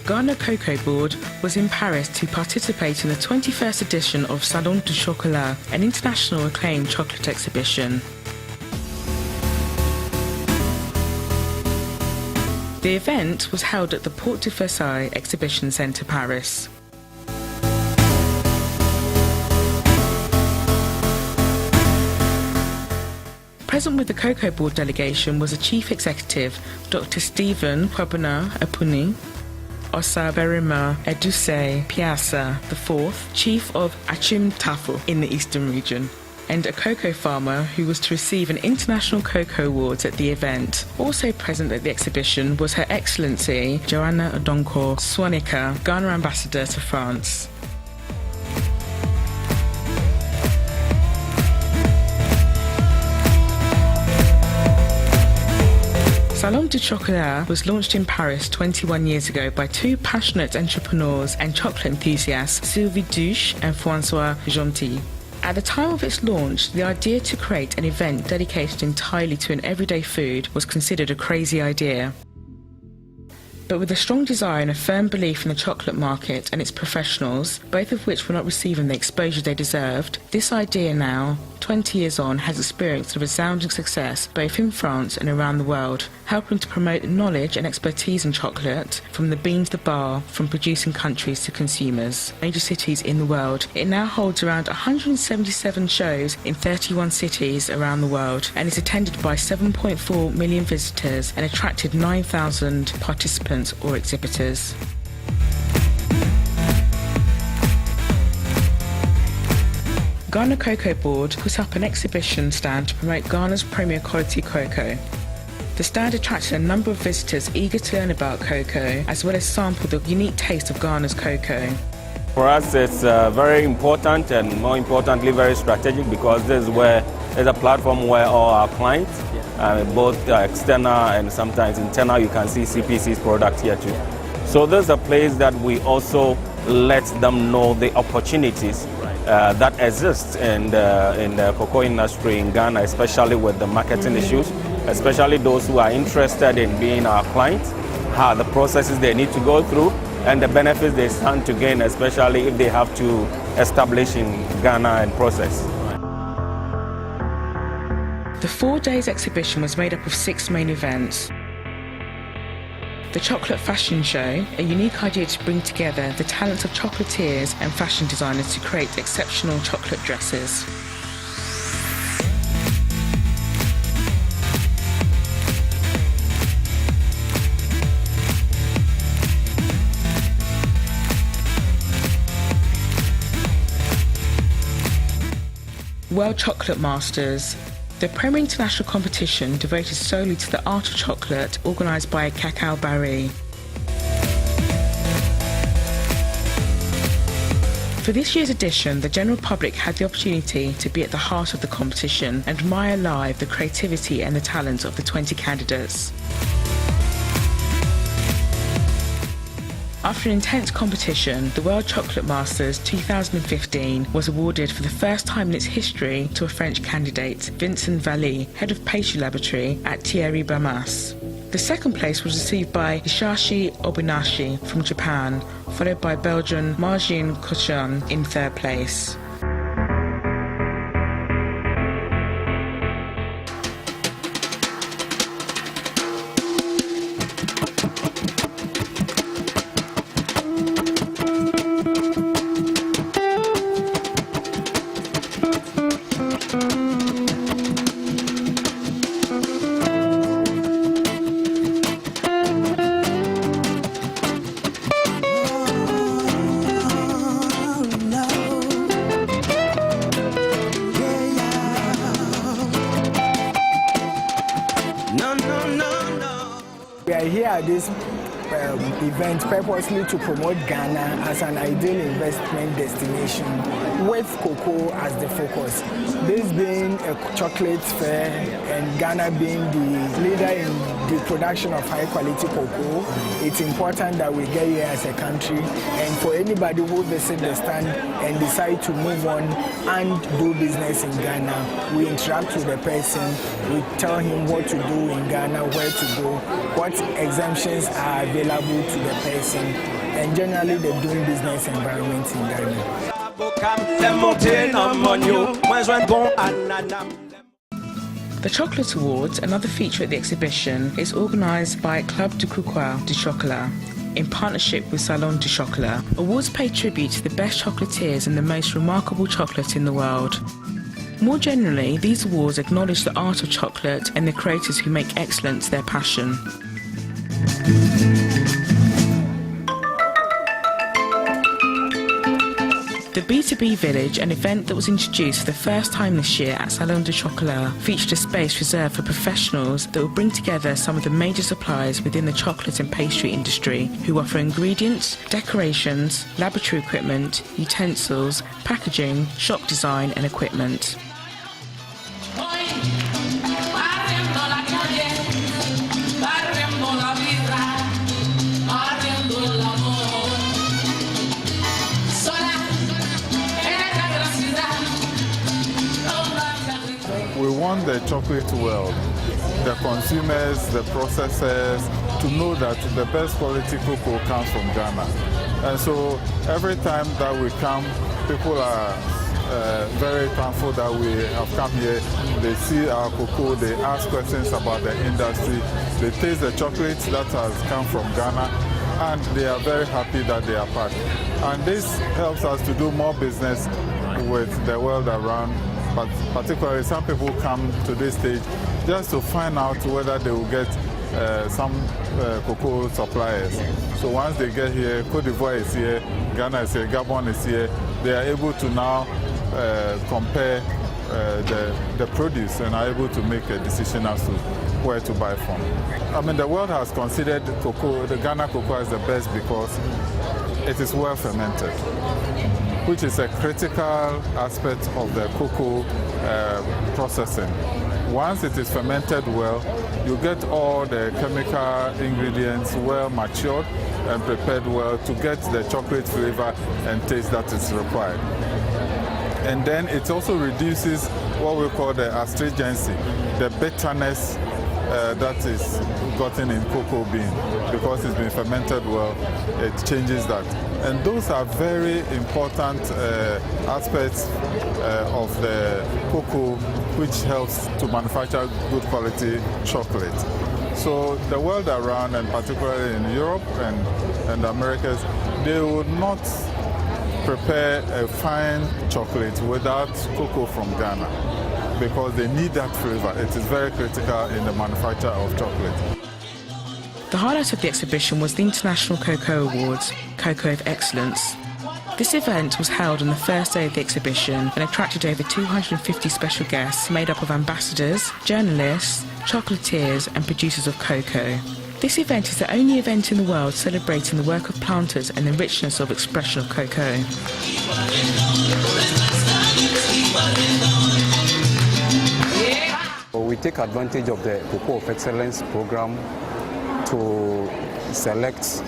Ghana COCOBOD was in Paris to participate in the 21st edition of Salon Du Chocola, an international acclaimed chocolate exhibition. The event was held at the Porte de Versailles Exhibition Centre, Paris. Present with the COCOBOD delegation was the Chief Executive, Dr. Stephen Kwabena Apuni, Osa Berima Eduse Piazza IV, Chief of Achim Tafel in the Eastern region, and a cocoa farmer who was to receive an International Cocoa Awards at the event. Also present at the exhibition was Her Excellency Joanna Odonko Swanika, Ghana Ambassador to France. Salon Du Chocola was launched in Paris 21 years ago by two passionate entrepreneurs and chocolate enthusiasts, Sylvie Douche and François Gentil. At the time of its launch, the idea to create an event dedicated entirely to an everyday food was considered a crazy idea. But with a strong desire and a firm belief in the chocolate market and its professionals, both of which were not receiving the exposure they deserved, this idea now, 20 years on, has experienced a resounding success both in France and around the world, helping to promote knowledge and expertise in chocolate, from the bean to the bar, from producing countries to consumers. Major cities in the world. It now holds around 177 shows in 31 cities around the world and is attended by 7.4 million visitors and attracted 9,000 participants or exhibitors. Ghana COCOBOD put up an exhibition stand to promote Ghana's premier quality cocoa. The stand attracted a number of visitors eager to learn about cocoa, as well as sample the unique taste of Ghana's cocoa. For us, it's very important, and more importantly, very strategic, because this is where there's a platform where all our clients, both external and sometimes internal, you can see CPC's product here too. So there's a place that we also let them know the opportunities that exist in the cocoa industry in Ghana, especially with the marketing issues, especially those who are interested in being our clients, how the processes they need to go through, and the benefits they stand to gain, especially if they have to establish in Ghana and process. The 4 days exhibition was made up of 6 main events. The Chocolate Fashion Show, a unique idea to bring together the talents of chocolatiers and fashion designers to create exceptional chocolate dresses. World Chocolate Masters, the premier international competition devoted solely to the art of chocolate, organised by Cacao Barry. For this year's edition, the general public had the opportunity to be at the heart of the competition and admire live the creativity and the talent of the 20 candidates. After an intense competition, the World Chocolate Masters 2015 was awarded for the first time in its history to a French candidate, Vincent Valli, head of pastry laboratory at Thierry Bamas. The second place was received by Hishashi Obinashi from Japan, followed by Belgian Marjane Kochan in third place. We are here at this event purposely to promote Ghana as an ideal investment destination with cocoa as the focus. This being a chocolate fair and Ghana being the leader in the production of high quality cocoa, it's important that we get here as a country, and for anybody who visit the stand and decide to move on and do business in Ghana, we interact with the person, we tell him what to do in Ghana, where to go, what exemptions are available to the person, and generally the doing business environment in Ghana. The Chocolate Awards, another feature at the exhibition, is organised by Salon Du Chocola in partnership with Salon Du Chocola. Awards pay tribute to the best chocolatiers and the most remarkable chocolate in the world. More generally, these awards acknowledge the art of chocolate and the creators who make excellence their passion. The B2B Village, an event that was introduced for the first time this year at Salon Du Chocola, featured a space reserved for professionals that will bring together some of the major suppliers within the chocolate and pastry industry who offer ingredients, decorations, laboratory equipment, utensils, packaging, shop design and equipment. We want the chocolate world, the consumers, the processors, to know that the best quality cocoa comes from Ghana. And so every time that we come, people are very thankful that we have come here. They see our cocoa, they ask questions about the industry, they taste the chocolate that has come from Ghana, and they are very happy that they are part. And this helps us to do more business with the world around. But particularly some people come to this stage just to find out whether they will get some cocoa suppliers. So once they get here, Côte d'Ivoire is here, Ghana is here, Gabon is here, they are able to now compare the produce and are able to make a decision as to where to buy from. I mean, the world has considered cocoa, the Ghana cocoa as the best because it is well fermented, which is a critical aspect of the cocoa processing. Once it is fermented well, you get all the chemical ingredients well matured and prepared well to get the chocolate flavor and taste that is required. And then it also reduces what we call the astringency, the bitterness that is gotten in cocoa bean. Because it's been fermented well, it changes that. And those are very important aspects of the cocoa which helps to manufacture good quality chocolate. So the world around, and particularly in Europe and the Americas, they would not prepare a fine chocolate without cocoa from Ghana because they need that flavor. It is very critical in the manufacture of chocolate. The highlight of the exhibition was the International Cocoa Awards, Cocoa of Excellence. This event was held on the first day of the exhibition and attracted over 250 special guests made up of ambassadors, journalists, chocolatiers and producers of cocoa. This event is the only event in the world celebrating the work of planters and the richness of expression of cocoa. We take advantage of the Cocoa of Excellence program to select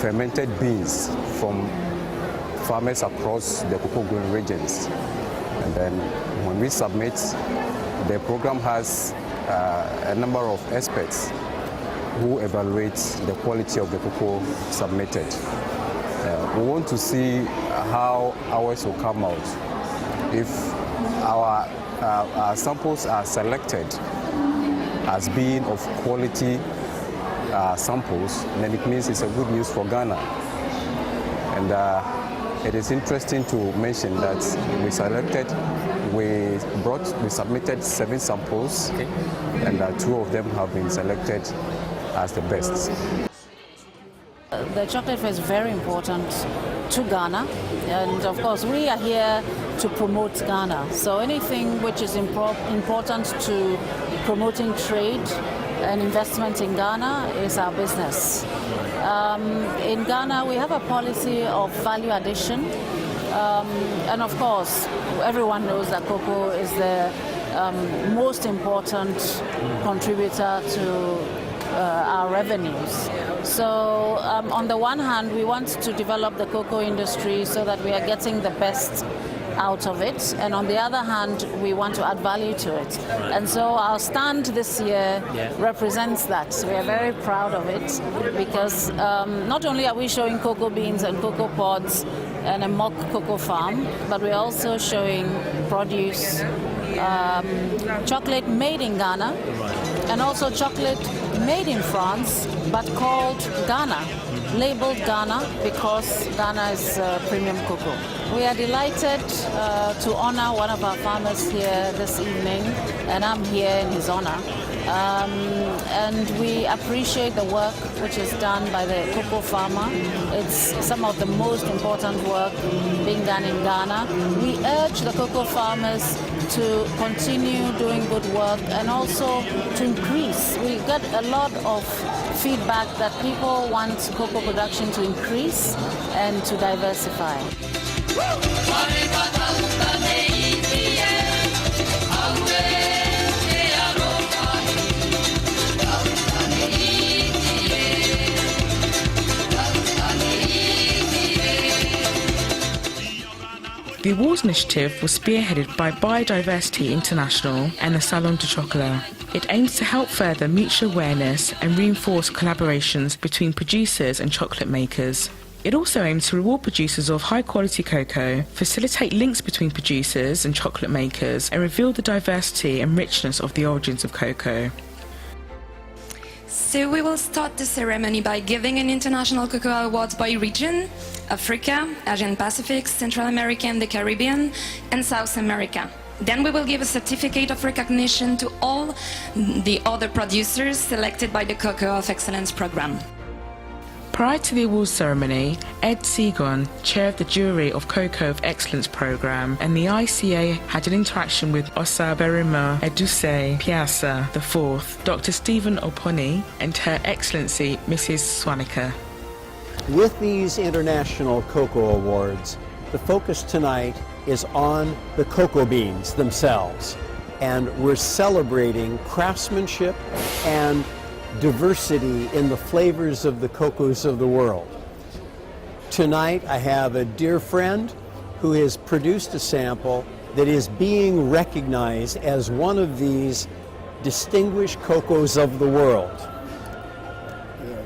fermented beans from farmers across the cocoa growing regions. And then when we submit, the program has a number of experts who evaluate the quality of the cocoa submitted. We want to see how ours will come out. If our samples are selected as being of quality samples, then it means it's a good news for Ghana. And it is interesting to mention that we submitted 7 samples, okay, and 2 of them have been selected as the best. The chocolate fair is very important to Ghana, and of course we are here to promote Ghana. So anything which is important to promoting trade and investment in Ghana is our business. In Ghana we have a policy of value addition, and of course everyone knows that cocoa is the most important contributor to our revenues. So on the one hand, we want to develop the cocoa industry so that we are getting the best out of it, and on the other hand, we want to add value to it. And so our stand this year represents that. We are very proud of it because not only are we showing cocoa beans and cocoa pods and a mock cocoa farm, but we're also showing produce, chocolate made in Ghana, and also chocolate made in France, but called Ghana, labeled Ghana because Ghana is premium cocoa. We are delighted to honor one of our farmers here this evening, and I'm here in his honor. And we appreciate the work which is done by the cocoa farmer. It's some of the most important work being done in Ghana. We urge the cocoa farmers to continue doing good work and also to increase. We get a lot of feedback that people want cocoa production to increase and to diversify. The awards initiative was spearheaded by Biodiversity International and the Salon Du Chocola. It aims to help further mutual awareness and reinforce collaborations between producers and chocolate makers. It also aims to reward producers of high-quality cocoa, facilitate links between producers and chocolate makers, and reveal the diversity and richness of the origins of cocoa. So we will start the ceremony by giving an International Cocoa Award by region: Africa, Asian Pacific, Central America and the Caribbean, and South America. Then we will give a certificate of recognition to all the other producers selected by the Cocoa of Excellence program. Prior to the awards ceremony, Ed Segon, chair of the jury of Cocoa of Excellence program, and the ICA had an interaction with Osaberima Eduse Piazza IV, Dr. Stephen Oponi, and Her Excellency Mrs. Swanica. With these International Cocoa Awards, the focus tonight is on the cocoa beans themselves, and we're celebrating craftsmanship and diversity in the flavors of the cocoas of the world. Tonight I have a dear friend who has produced a sample that is being recognized as one of these distinguished cocoas of the world.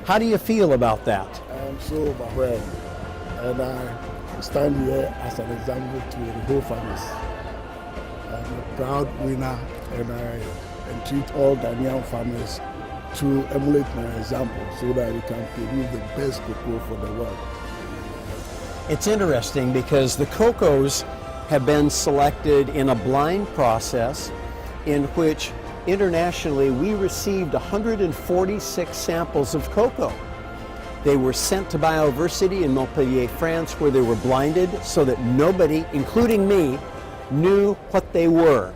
How do you feel about that? I'm so overwhelmed, and I stand here as an example to the whole families. I'm a proud winner, and I entreat all Ghanaian farmers to emulate my example so that we can produce the best cocoa for the world. It's interesting because the cocoas have been selected in a blind process in which internationally we received 146 samples of cocoa. They were sent to Biodiversity in Montpellier, France, where they were blinded so that nobody, including me, knew what they were.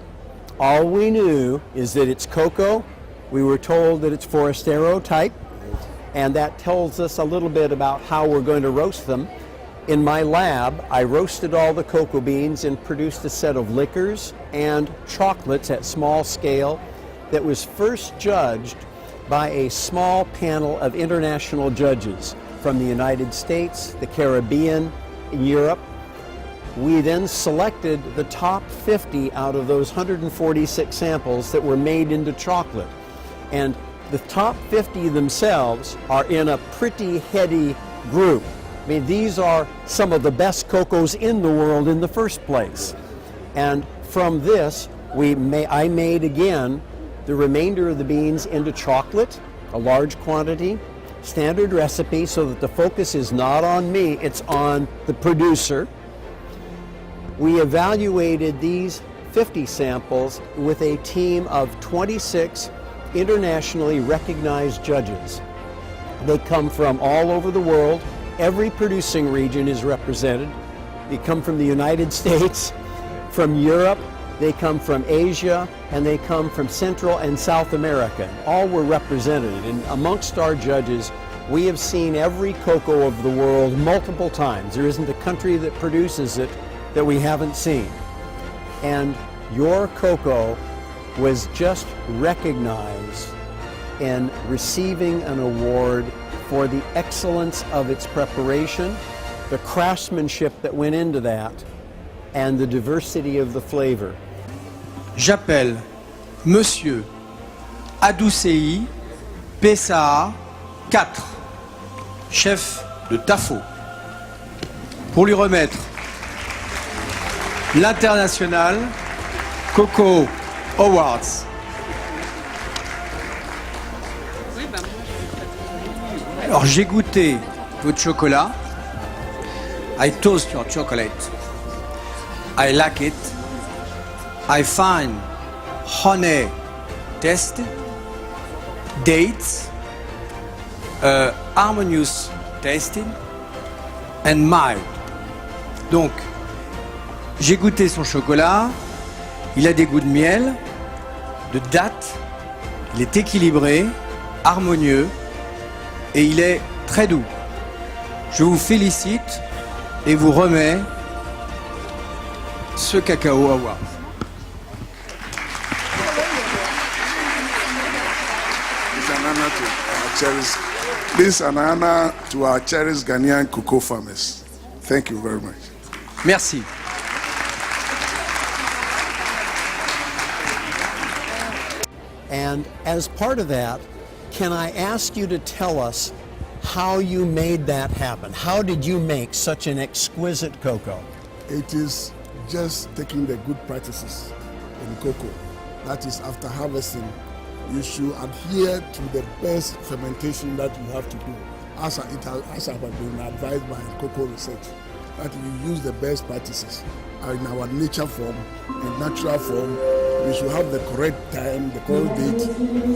All we knew is that it's cocoa. We were told that it's Forastero type, and that tells us a little bit about how we're going to roast them. In my lab, I roasted all the cocoa beans and produced a set of liquors and chocolates at small scale that was first judged by a small panel of international judges from the United States, the Caribbean, and Europe. We then selected the top 50 out of those 146 samples that were made into chocolate. And the top 50 themselves are in a pretty heady group. I mean, these are some of the best cocoas in the world in the first place. And from this, I made again the remainder of the beans into chocolate, a large quantity, standard recipe, so that the focus is not on me, it's on the producer. We evaluated these 50 samples with a team of 26 internationally recognized judges. They come from all over the world. Every producing region is represented. They come from the United States, from Europe, they come from Asia, and they come from Central and South America. All were represented, and amongst our judges, we have seen every cocoa of the world multiple times. There isn't a country that produces it that we haven't seen. And your cocoa was just recognized in receiving an award for the excellence of its preparation, the craftsmanship that went into that, and the diversity of the flavor. J'appelle Monsieur Adoucei Pessa 4, chef de TAFO, pour lui remettre l'international Coco Awards. Alors j'ai goûté votre chocolat. I toast your chocolate. I like it. I find honey taste, dates, harmonious tasting and mild. Donc, j'ai goûté son chocolat. Il a des goûts de miel, de date. Il est équilibré, harmonieux et il est très doux. Je vous félicite et vous remets ce cacao award. This is an honor to our cherished Ghanaian cocoa farmers. Thank you very much. Merci. And as part of that, can I ask you to tell us how you made that happen? How did you make such an exquisite cocoa? It is just taking the good practices in cocoa. That is, after harvesting, you should adhere to the best fermentation that you have to do, as I have been advised by cocoa research, that you use the best practices in our nature form, in natural form. We should have the correct time, the correct date,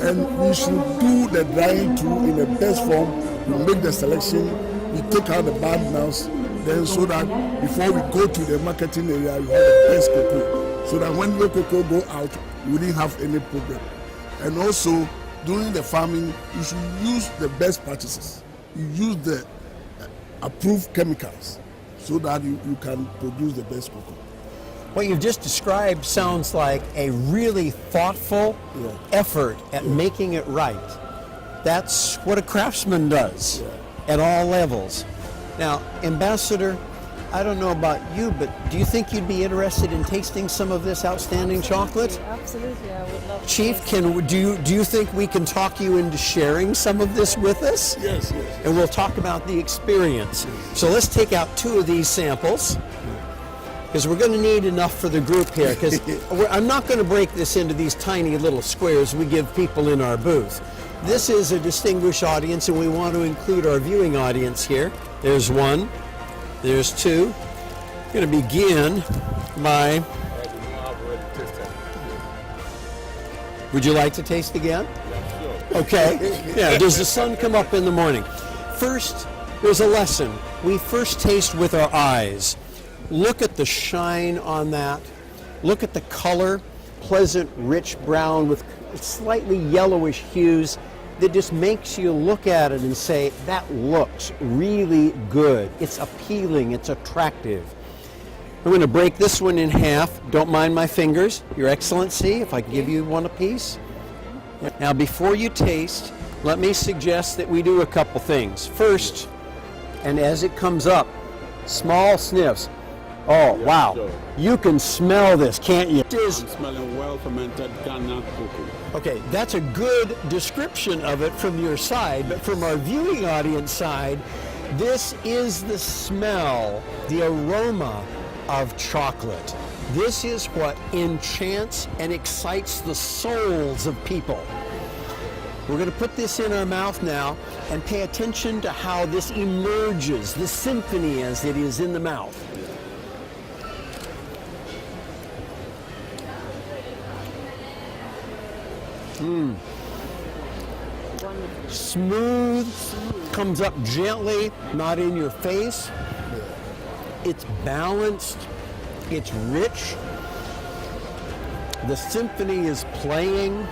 and we should do the drying too in the best form. We make the selection, we take out the bad nuts, then so that before we go to the marketing area, we have the best cocoa, so that when your cocoa go out, we wouldn't have any problem. And also, during the farming, you should use the best practices. You use the approved chemicals so that you can produce the best cocoa. What you've just described sounds like a really thoughtful effort at making it right. That's what a craftsman does at all levels. Now, Ambassador, I don't know about you, but do you think you'd be interested in tasting some of this outstanding chocolate? Absolutely, I would love to. Chief, do you think we can talk you into sharing some of this with us? Yes. And we'll talk about the experience. So let's take out 2 of these samples, because we're going to need enough for the group here, because I'm not going to break this into these tiny little squares we give people in our booth. This is a distinguished audience, and we want to include our viewing audience here. There's 1. There's 2. I'm going to begin by... Would you like to taste again? Okay. Yeah, does the sun come up in the morning? First, there's a lesson. We first taste with our eyes. Look at the shine on that. Look at the color. Pleasant, rich brown with slightly yellowish hues that just makes you look at it and say, that looks really good. It's appealing, it's attractive. I'm going to break this one in half. Don't mind my fingers, Your Excellency, if I can give you one apiece. Now, before you taste, let me suggest that we do a couple things. First, and as it comes up, small sniffs. Oh, wow. You can smell this, can't you? I'm smelling well-fermented Ghana cocoa. Okay, that's a good description of it from your side, but from our viewing audience side, this is the smell, the aroma of chocolate. This is what enchants and excites the souls of people. We're going to put this in our mouth now and pay attention to how this emerges, the symphony as it is in the mouth. Smooth, comes up gently, not in your face. It's balanced, it's rich. The symphony is playing,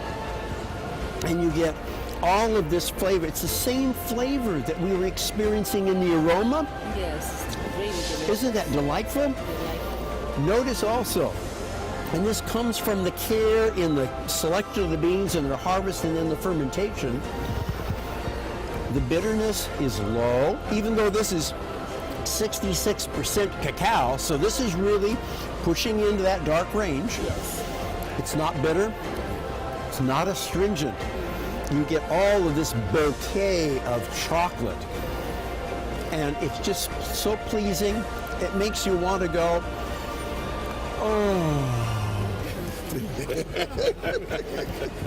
and you get all of this flavor. It's the same flavor that we were experiencing in the aroma. Yes, really delicious. Isn't that delightful? Notice also, and this comes from the care in the selection of the beans and their harvest and then the fermentation. The bitterness is low, even though this is 66% cacao, so this is really pushing into that dark range. Yes. It's not bitter, it's not astringent. You get all of this bouquet of chocolate, and it's just so pleasing. It makes you want to go, oh.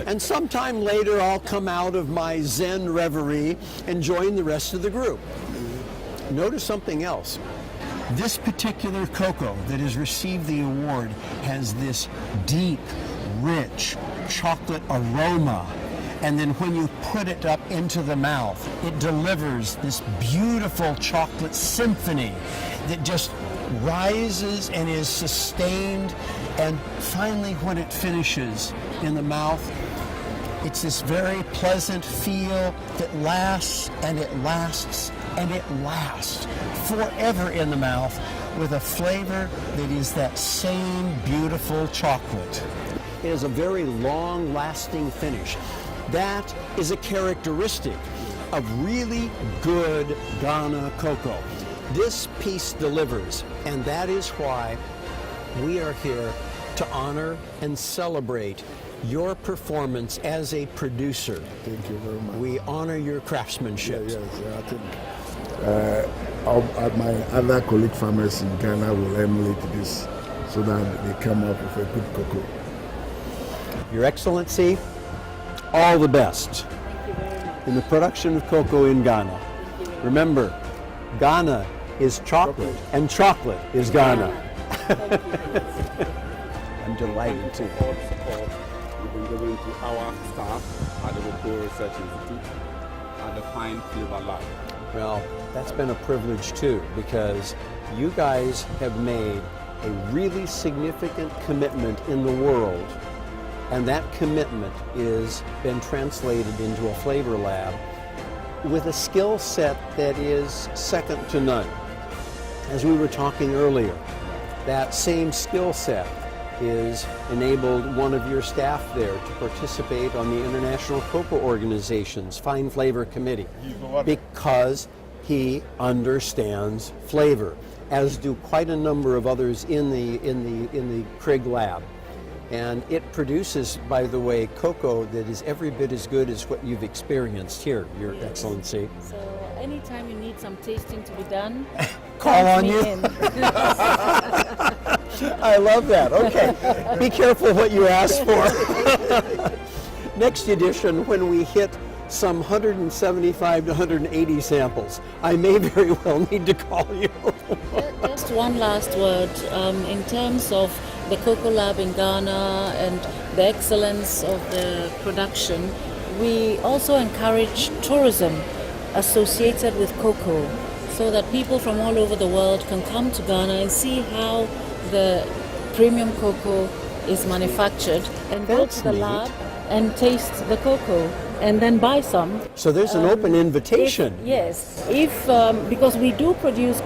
And sometime later I'll come out of my Zen reverie and join the rest of the group. Notice something else. This particular cocoa that has received the award has this deep, rich chocolate aroma. And then when you put it up into the mouth, it delivers this beautiful chocolate symphony that just rises and is sustained. And finally, when it finishes in the mouth, it's this very pleasant feel that lasts and it lasts and it lasts forever in the mouth with a flavor that is that same beautiful chocolate. It is a very long-lasting finish. That is a characteristic of really good Ghana cocoa. This piece delivers, and that is why we are here to honor and celebrate your performance as a producer. Thank you very much. We honor your craftsmanship. Yes, I think my other colleague farmers in Ghana will emulate this so that they come up with a good cocoa. Your Excellency, all the best in the production of cocoa in Ghana. Remember, Ghana is chocolate, and chocolate is Ghana. I'm delighted to. Support we've been giving to our staff at the Cocoa Research Institute and the Fine Flavor Lab. Well, that's been a privilege too, because you guys have made a really significant commitment in the world, and that commitment is been translated into a flavor lab with a skill set that is second to none. As we were talking earlier, that same skill set is enabled one of your staff there to participate on the International Cocoa Organization's Fine Flavor Committee because he understands flavor, as do quite a number of others in the Crig lab. And it produces, by the way, cocoa that is every bit as good as what you've experienced here, Your Excellency. So anytime you need some tasting to be done, call on you. I love that. Okay. Be careful what you ask for. Next edition, when we hit some 175 to 180 samples, I may very well need to call you. Just one last word. In terms of the Cocoa Lab in Ghana and the excellence of the production, we also encourage tourism associated with cocoa so that people from all over the world can come to Ghana and see how the premium cocoa is manufactured and go to the lab and taste the cocoa and then buy some. So there's an open invitation. Because we do produce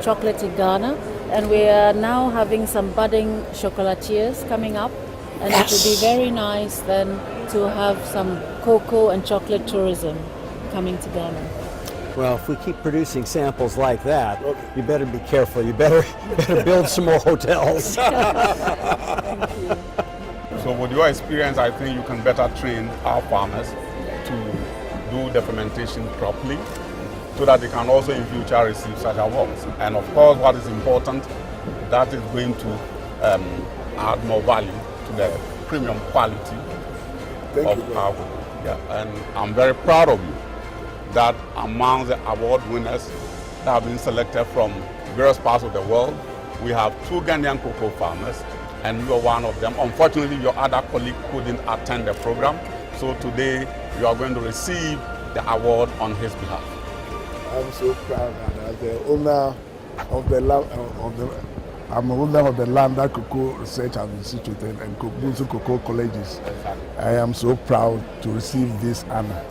chocolate in Ghana, and we are now having some budding chocolatiers coming up, and it would be very nice then to have some cocoa and chocolate tourism coming to Ghana. Well, if we keep producing samples like that, you better be careful. You better build some more hotels. Thank you. So with your experience, I think you can better train our farmers to do the fermentation properly so that they can also in future receive such awards. And of course, what is important, that is going to add more value to the premium quality of our cocoa. Yeah, and I'm very proud of you that among the award winners that have been selected from various parts of the world, we have 2 Ghanaian cocoa farmers, and you are one of them. Unfortunately, your other colleague couldn't attend the program, so today you are going to receive the award on his behalf. I'm so proud that as the owner of the lab, I'm owner of the Lambda Cocoa Research Institute and Bunsu Cocoa Colleges. I am so proud to receive this honor,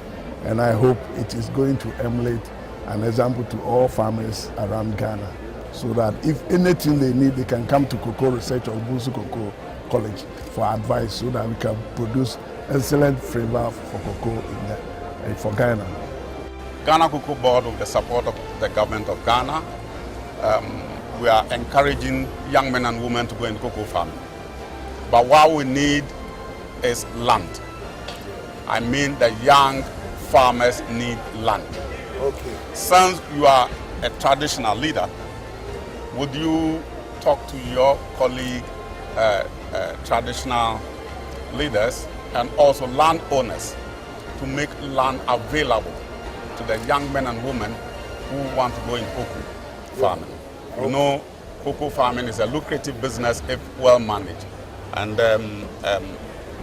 and I hope it is going to emulate an example to all farmers around Ghana, so that if anything they need, they can come to Cocoa Research or Bunsu Cocoa College for advice, so that we can produce excellent flavor for cocoa for Ghana. Ghana Cocoa Board, with the support of the government of Ghana, we are encouraging young men and women to go into cocoa farming. But what we need is land. I mean, the young farmers need land. Okay. Since you are a traditional leader, would you talk to your colleague, traditional leaders and also landowners to make land available to the young men and women who want to go in cocoa farming? Okay. You know, cocoa farming is a lucrative business if well managed. And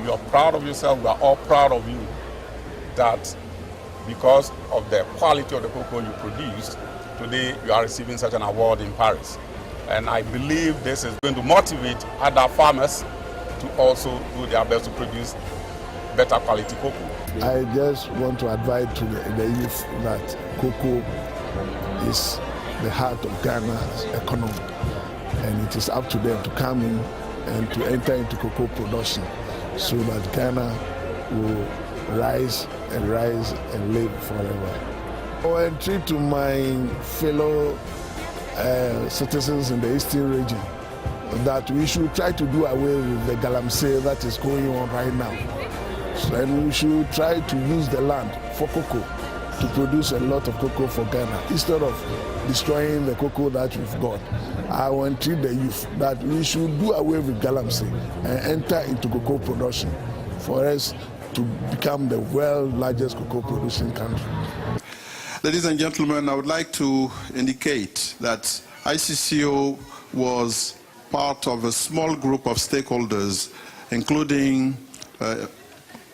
you are proud of yourself, we are all proud of you, that because of the quality of the cocoa you produce, today you are receiving such an award in Paris. And I believe this is going to motivate other farmers to also do their best to produce better quality cocoa. I just want to advise to the youth that cocoa is the heart of Ghana's economy, and it is up to them to come in and to enter into cocoa production so that Ghana will rise and live forever. I entreat to my fellow citizens in the Eastern region that we should try to do away with the galamsey that is going on right now. And we should try to use the land for cocoa to produce a lot of cocoa for Ghana instead of destroying the cocoa that we've got. I want to the youth that we should do away with galamsey and enter into cocoa production for us to become the world's largest cocoa producing country. Ladies and gentlemen, I would like to indicate that ICCO was part of a small group of stakeholders, including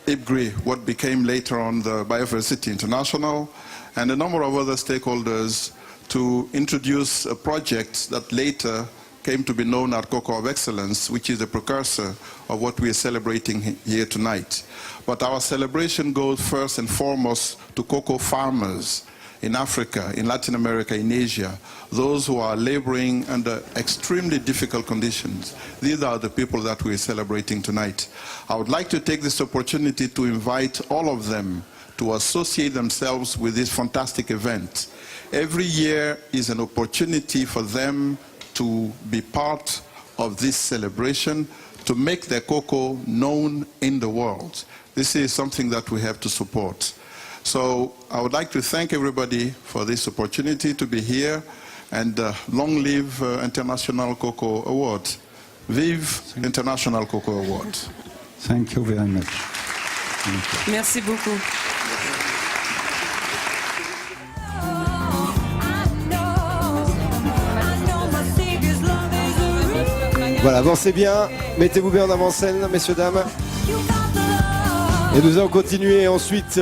IPGRI, what became later on the Biodiversity International, and a number of other stakeholders to introduce a project that later came to be known as Cocoa of Excellence, which is the precursor of what we are celebrating here tonight. But our celebration goes first and foremost to cocoa farmers in Africa, in Latin America, in Asia, those who are laboring under extremely difficult conditions. These are the people that we're celebrating tonight. I would like to take this opportunity to invite all of them to associate themselves with this fantastic event. Every year is an opportunity for them to be part of this celebration, to make their cocoa known in the world. This is something that we have to support. So I would like to thank everybody for this opportunity to be here, and long live International Cocoa Award. Vive International Cocoa Award. Thank you very much. Merci beaucoup. Voilà, avancez bien, mettez-vous bien en avant-scène, messieurs, dames. Et nous allons continuer ensuite